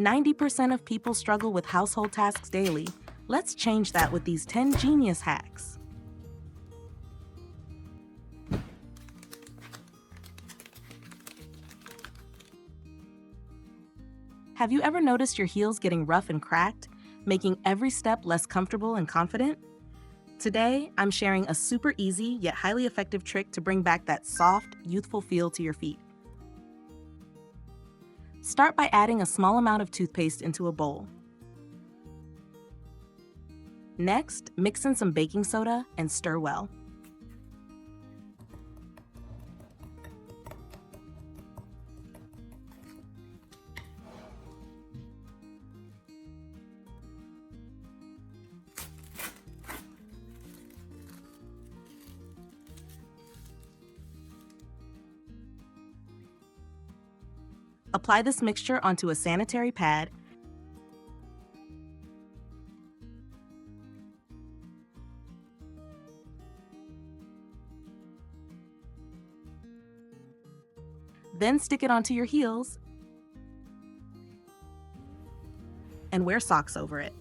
90% of people struggle with household tasks daily. Let's change that with these 10 genius hacks. Have you ever noticed your heels getting rough and cracked, making every step less comfortable and confident? Today, I'm sharing a super easy yet highly effective trick to bring back that soft, youthful feel to your feet. Start by adding a small amount of toothpaste into a bowl. Next, mix in some baking soda and stir well. Apply this mixture onto a sanitary pad. Then stick it onto your heels and wear socks over it.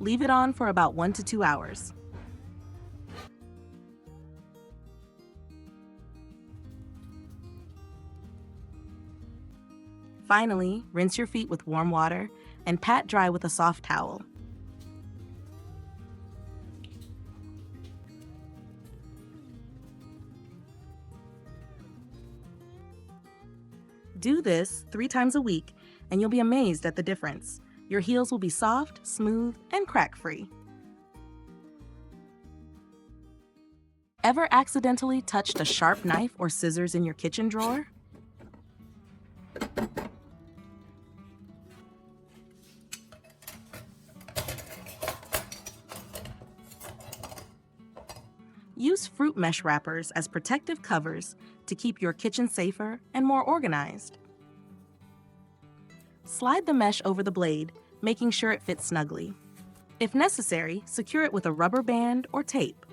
Leave it on for about 1 to 2 hours. Finally, rinse your feet with warm water and pat dry with a soft towel. Do this 3 times a week and you'll be amazed at the difference. Your heels will be soft, smooth, and crack-free. Ever accidentally touched a sharp knife or scissors in your kitchen drawer? Use fruit mesh wrappers as protective covers to keep your kitchen safer and more organized. Slide the mesh over the blade, making sure it fits snugly. If necessary, secure it with a rubber band or tape.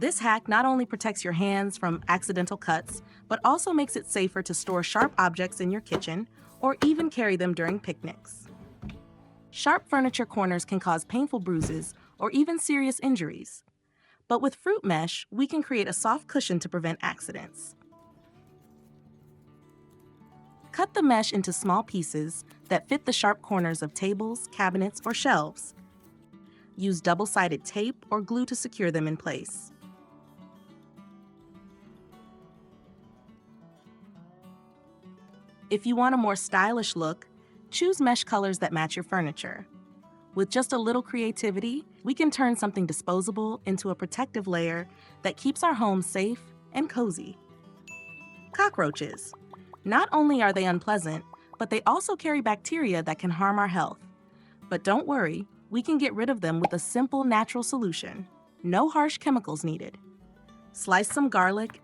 This hack not only protects your hands from accidental cuts, but also makes it safer to store sharp objects in your kitchen or even carry them during picnics. Sharp furniture corners can cause painful bruises or even serious injuries. But with fruit mesh, we can create a soft cushion to prevent accidents. Cut the mesh into small pieces that fit the sharp corners of tables, cabinets, or shelves. Use double-sided tape or glue to secure them in place. If you want a more stylish look, choose mesh colors that match your furniture. With just a little creativity, we can turn something disposable into a protective layer that keeps our home safe and cozy. Cockroaches. Not only are they unpleasant, but they also carry bacteria that can harm our health. But don't worry, we can get rid of them with a simple natural solution. No harsh chemicals needed. Slice some garlic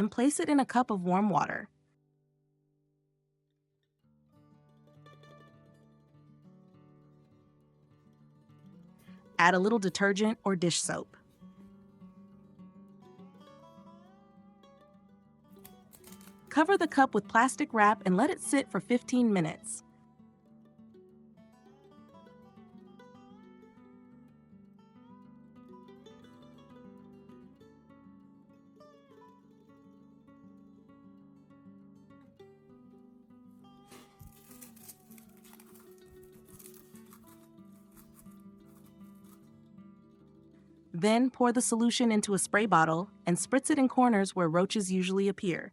and place it in a cup of warm water. Add a little detergent or dish soap. Cover the cup with plastic wrap and let it sit for 15 minutes. Then pour the solution into a spray bottle and spritz it in corners where roaches usually appear.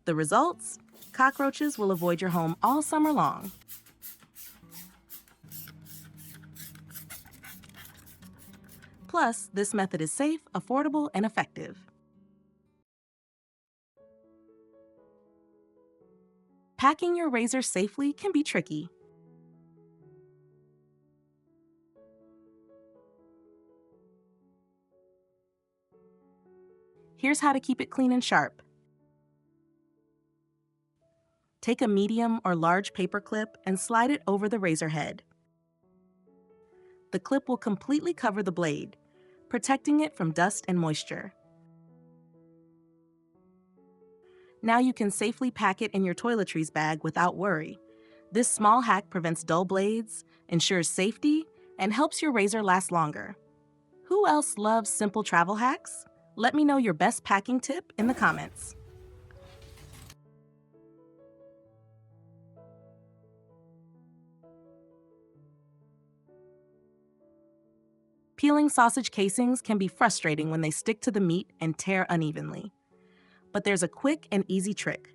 The results? Cockroaches will avoid your home all summer long. Plus, this method is safe, affordable, and effective. Packing your razor safely can be tricky. Here's how to keep it clean and sharp. Take a medium or large paper clip and slide it over the razor head. The clip will completely cover the blade, protecting it from dust and moisture. Now you can safely pack it in your toiletries bag without worry. This small hack prevents dull blades, ensures safety, and helps your razor last longer. Who else loves simple travel hacks? Let me know your best packing tip in the comments. Peeling sausage casings can be frustrating when they stick to the meat and tear unevenly. But there's a quick and easy trick.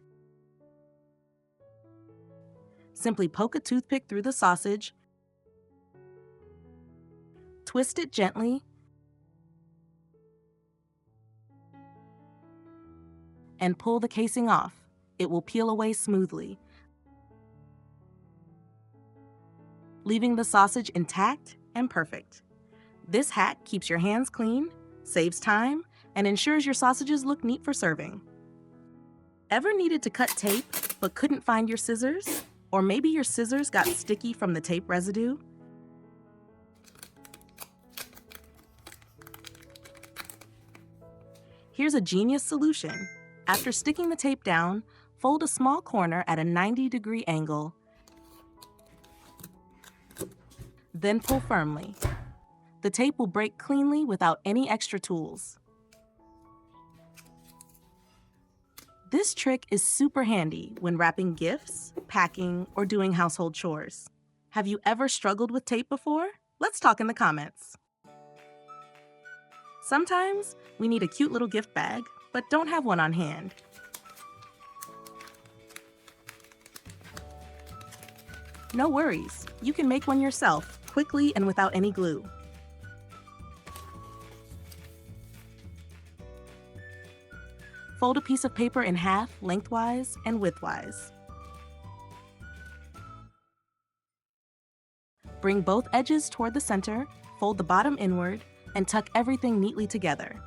Simply poke a toothpick through the sausage, twist it gently, and pull the casing off. It will peel away smoothly, leaving the sausage intact and perfect. This hack keeps your hands clean, saves time, and ensures your sausages look neat for serving. Ever needed to cut tape but couldn't find your scissors? Or maybe your scissors got sticky from the tape residue? Here's a genius solution. After sticking the tape down, fold a small corner at a 90-degree angle, then pull firmly. The tape will break cleanly without any extra tools. This trick is super handy when wrapping gifts, packing, or doing household chores. Have you ever struggled with tape before? Let's talk in the comments. Sometimes we need a cute little gift bag, but don't have one on hand. No worries, you can make one yourself, quickly and without any glue. Fold a piece of paper in half, lengthwise and widthwise. Bring both edges toward the center, fold the bottom inward, and tuck everything neatly together.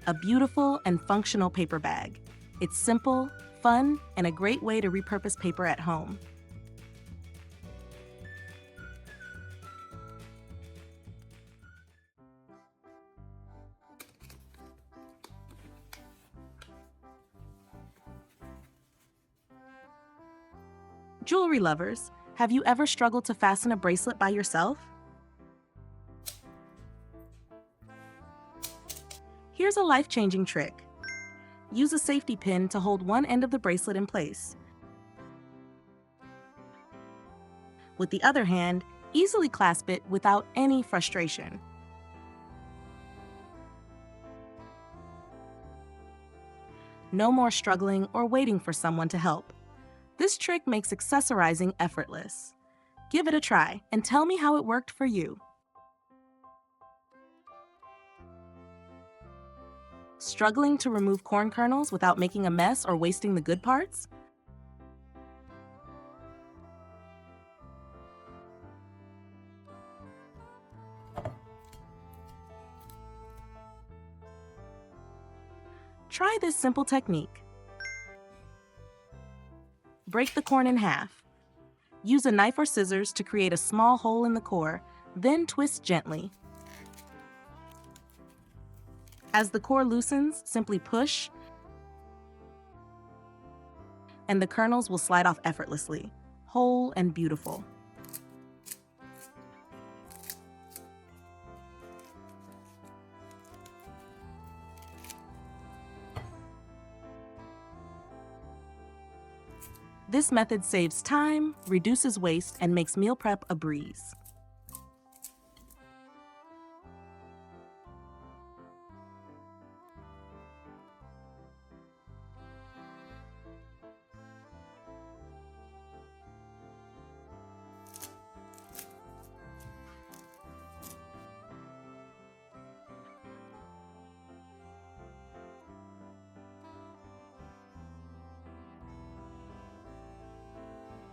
A beautiful and functional paper bag. It's simple, fun, and a great way to repurpose paper at home. Jewelry lovers, have you ever struggled to fasten a bracelet by yourself? Here's a life-changing trick. Use a safety pin to hold one end of the bracelet in place. With the other hand, easily clasp it without any frustration. No more struggling or waiting for someone to help. This trick makes accessorizing effortless. Give it a try and tell me how it worked for you. Struggling to remove corn kernels without making a mess or wasting the good parts? Try this simple technique. Break the corn in half. Use a knife or scissors to create a small hole in the core, then twist gently. As the core loosens, simply push, and the kernels will slide off effortlessly, whole and beautiful. This method saves time, reduces waste, and makes meal prep a breeze.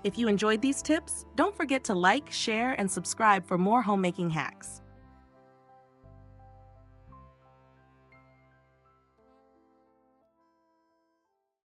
If you enjoyed these tips, don't forget to like, share, and subscribe for more homemaking hacks.